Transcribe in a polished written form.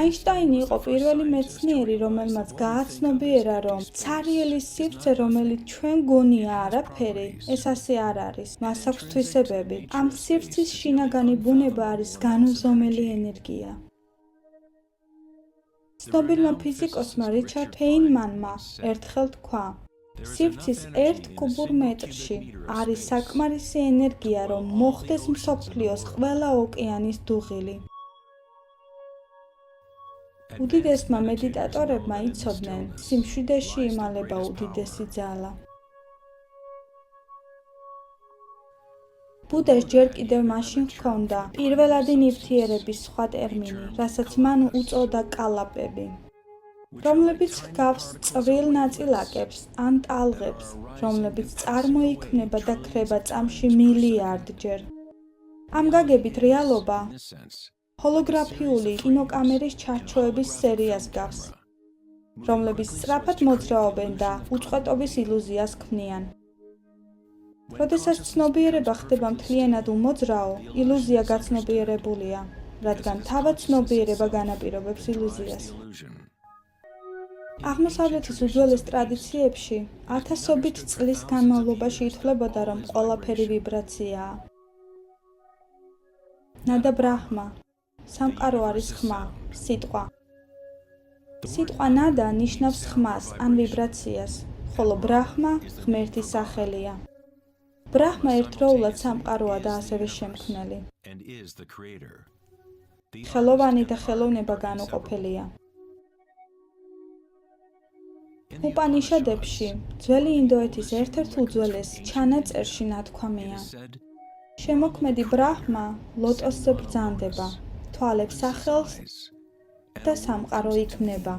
აინშტაინი იყო პირველი მეცნიერი, რომელმაც გააცნობიერა, რომ ცარიელი სივრცე, რომელიც ჩვენ გონია არაფერი, ეს ასე არ არის. მას აქვს თვისებები. ამ სივრცის შინაგანი ბუნება არის განუზომელი ენერგია. ცნობილმა ფიზიკოსმა რიჩარდ ფეინმანმა ერთხელ თქვა: სივრცის 1 კუბურ მეტრში არის საკმარისი ენერგია, რომ მოხდეს მსოფლიოს ყველა ოკეანის დუღილი. უდიდესმა მედიტატორებმა იცოდნენ, სიმშვიდეში იმალება უდიდესი ძალა. ბუდას ჯერ კიდევ მაშინ ჰქონდა პირველადი ნივთიერების სხვა ტერმინი, რასაც მან უწოდა კალაპები, რომლებიც ჰგავს წვრილ ნაწილაკებს ან ტალღებს, რომლებიც წარმოიქმნება და ქრება წამში მილიარდჯერ. ამ გაგებით რეალობა ჰოლოგრაფიული კინოკამერის ჩარჩოების სერიას გავს, რომლებიც სწრაფად მოძრაობენ და უწყვეტობის ილუზიას ქმნიან. როდესაც ცნობიერება ხდება მთლიანად უმოძრაო, ილუზია გაცნობიერებულია, რადგან თავად ცნობიერება განაპირობებს ილუზიას. აღმოსავლეთის უძველეს ტრადიციებში ათასობით წლის განმავლობაში ითვლებოდა, რომ ყველაფერი ვიბრაციაა. ნადა ბრაჰმა, სამყარო არის ხმა, სიტყვა. სიტყვა ნადა ნიშნავს ხმას ან ვიბრაციას, ხოლო ბრაჰმა ღმერთის სახელია. ბრაჰმა ერთდროულად სამყაროა და ასევე შემქმნელი. ხელოვანი და ხელოვნება განუყოფელია. უპანიშადებში, ძველი ინდოეთის ერთ-ერთ უძველეს ჩანაწერში ნათქვამია: შემოქმედი ბრაჰმა ლოტოსზე ბრძანდება, თვალებს ახელს და სამყარო იქმნება.